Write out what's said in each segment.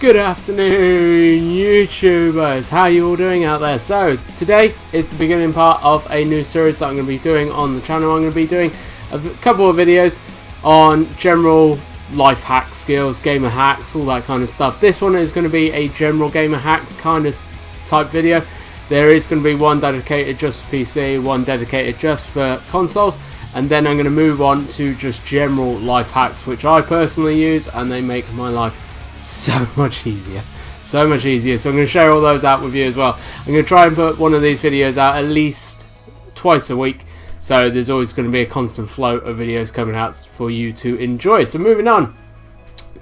Good afternoon, YouTubers. How are you all doing out there? So today is the beginning part of a new series that I'm going to be doing on the channel. I'm going to be doing a couple of videos on general life hack skills, gamer hacks, all that kind of stuff. This one is going to be a general gamer hack kind of type video. There is going to be one dedicated just for PC, one dedicated just for consoles, and then I'm going to move on to just general life hacks which I personally use, and they make my life so much easier. So I'm going to share all those out with you as well. I'm going to try and put one of these videos out at least twice a week, so there's always going to be a constant flow of videos coming out for you to enjoy. So moving on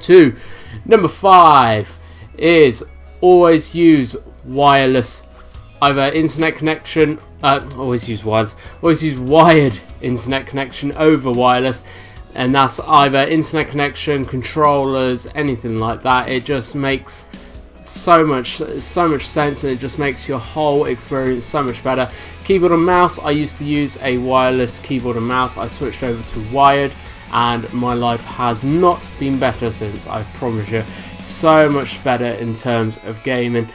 to number 5 is always use wireless, either internet connection, always use wired internet connection over wireless. And that's either internet connection, controllers, anything like that. It just makes so much sense, and it just makes your whole experience so much better. Keyboard and mouse, I used to use a wireless keyboard and mouse. I switched over to wired, and my life has not been better since, I promise you. So much better in terms of gaming.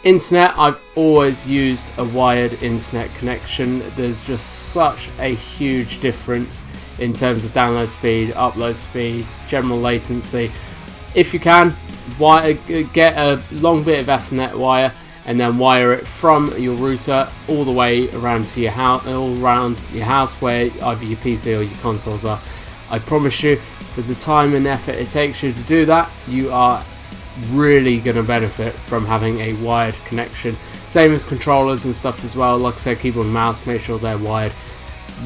Internet, I've always used a wired internet connection. There's just such a huge difference in terms of download speed, upload speed, general latency. If you can, get a long bit of Ethernet wire and then wire it from your router all the way around to your house, where either your PC or your consoles are. I promise you, for the time and effort it takes you to do that, you are really going to benefit from having a wired connection. Same as controllers and stuff as well. Like I said, keyboard and mouse, make sure they're wired.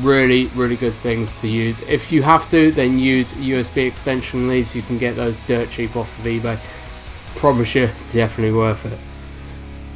Really good things to use. If you have to, then use USB extension leads. You can get those dirt cheap off of eBay. Promise you, definitely worth it.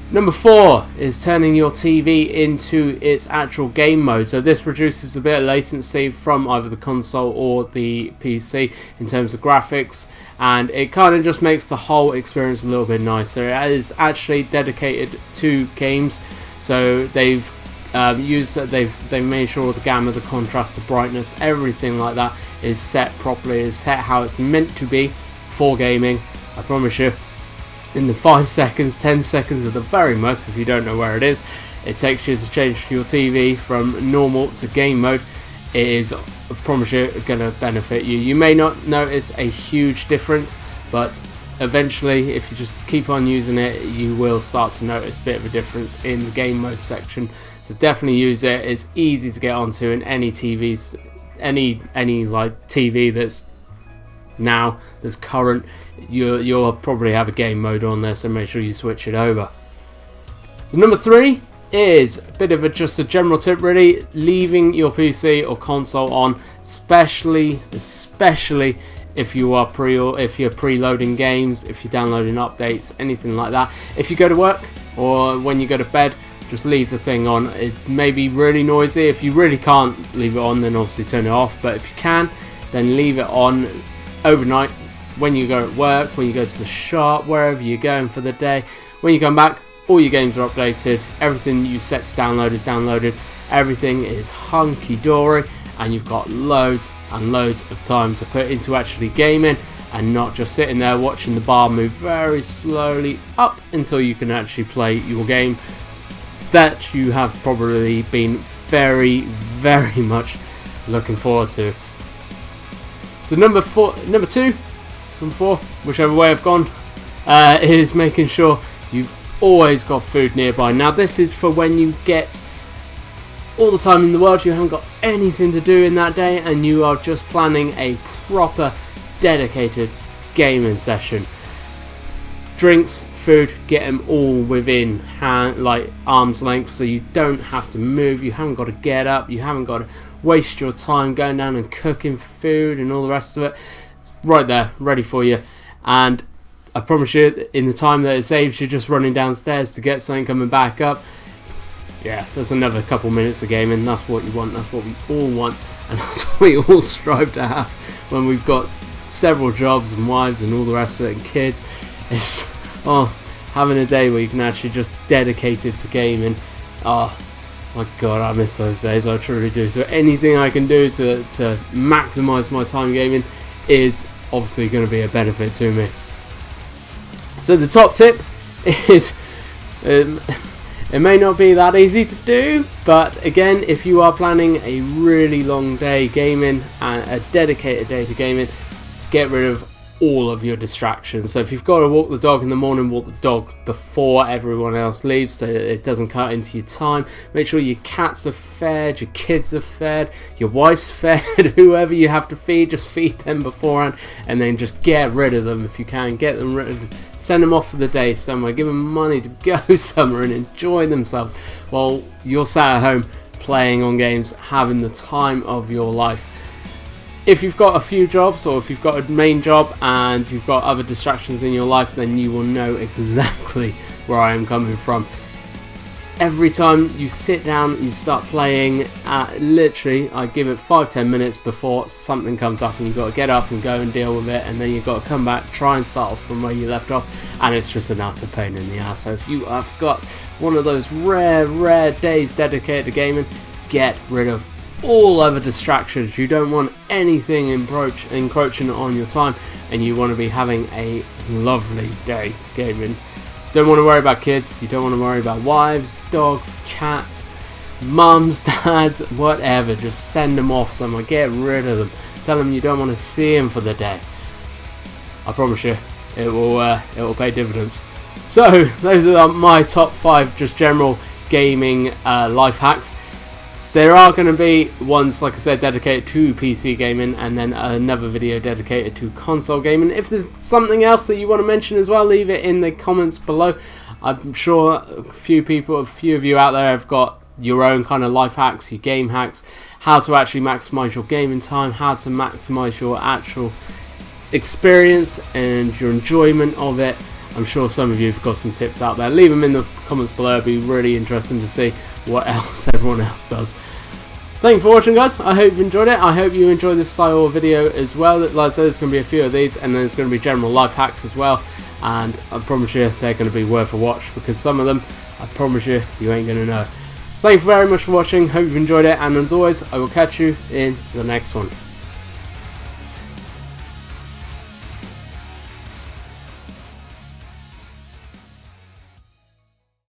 Number 4 is turning your TV into its actual game mode. So this reduces a bit of latency from either the console or the PC in terms of graphics, and it kind of just makes the whole experience a little bit nicer. It is actually dedicated to games, so they've made sure the gamma, the contrast, the brightness, everything like that is set properly, is set how it's meant to be for gaming. I promise you, in the 5 seconds, 10 seconds at the very most, if you don't know where it is, it takes you to change your TV from normal to game mode. It is, I promise you, going to benefit you. You may not notice a huge difference, but eventually, if you just keep on using it, you will start to notice a bit of a difference in the game mode section. So definitely use it. It's easy to get onto in any TVs, any like TV that's current. You'll probably have a game mode on there, so make sure you switch it over. Number 3 is a bit of just a general tip, really. Leaving your PC or console on, especially if you're preloading games, if you're downloading updates, anything like that. If you go to work or when you go to bed, just leave the thing on. It may be really noisy. If you really can't leave it on, then obviously turn it off. But if you can, then leave it on overnight. When you go to work, when you go to the shop, wherever you're going for the day, when you come back, all your games are updated. Everything you set to download is downloaded. Everything is hunky-dory, and you've got loads and loads of time to put into actually gaming, and not just sitting there watching the bar move very slowly up until you can actually play your game that you have probably been very much looking forward to. So number 4, whichever way I've gone, is making sure you've always got food nearby. Now this is for when you get all the time in the world, you haven't got anything to do in that day, and you are just planning a proper dedicated gaming session. Drinks, food, get them all within arm's length, so you don't have to move, you haven't got to get up, you haven't got to waste your time going down and cooking food and all the rest of it. It's right there, ready for you. And I promise you, in the time that it saves you just running downstairs to get something, coming back up, yeah, there's another couple minutes of gaming. That's what you want, that's what we all want, and that's what we all strive to have when we've got several jobs and wives and all the rest of it and kids. It's having a day where you can actually just dedicate it to gaming. Oh my god, I miss those days, I truly do. So anything I can do to maximise my time gaming is obviously going to be a benefit to me. So the top tip is, it may not be that easy to do, but again, if you are planning a really long day gaming and a dedicated day to gaming, get rid of all of your distractions. So if you've got to walk the dog in the morning, walk the dog before everyone else leaves so that it doesn't cut into your time. Make sure your cats are fed, your kids are fed, your wife's fed, whoever you have to feed, just feed them beforehand, and then just get rid of them if you can. Get them rid of them. Send them off for the day somewhere, give them money to go somewhere and enjoy themselves while you're sat at home playing on games, having the time of your life. If you've got a few jobs, or if you've got a main job and you've got other distractions in your life, then you will know exactly where I am coming from. Every time you sit down, you start playing, literally I give it 5-10 minutes before something comes up and you've got to get up and go and deal with it, and then you've got to come back, try and start off from where you left off, and it's just an utter pain in the ass. So if you have got one of those rare days dedicated to gaming, get rid of all other distractions. You don't want anything encroaching on your time, and you want to be having a lovely day gaming. Don't want to worry about kids, you don't want to worry about wives, dogs, cats, mums, dads, whatever. Just send them off somewhere, get rid of them, tell them you don't want to see them for the day. I promise you it will pay dividends. So those are my top 5 just general gaming life hacks. There are going to be ones, like I said, dedicated to PC gaming, and then another video dedicated to console gaming. If there's something else that you want to mention as well, leave it in the comments below. I'm sure a few of you out there have got your own kind of life hacks, your game hacks, how to actually maximize your gaming time, how to maximize your actual experience and your enjoyment of it. I'm sure some of you have got some tips out there. Leave them in the comments below. It'd be really interesting to see what else everyone else does. Thank you for watching, guys. I hope you enjoyed it. I hope you enjoyed this style of video as well. Like I said, there's going to be a few of these, and then there's going to be general life hacks as well. And I promise you they're going to be worth a watch, because some of them, I promise you, you ain't going to know. Thank you very much for watching. Hope you've enjoyed it, and as always, I will catch you in the next one.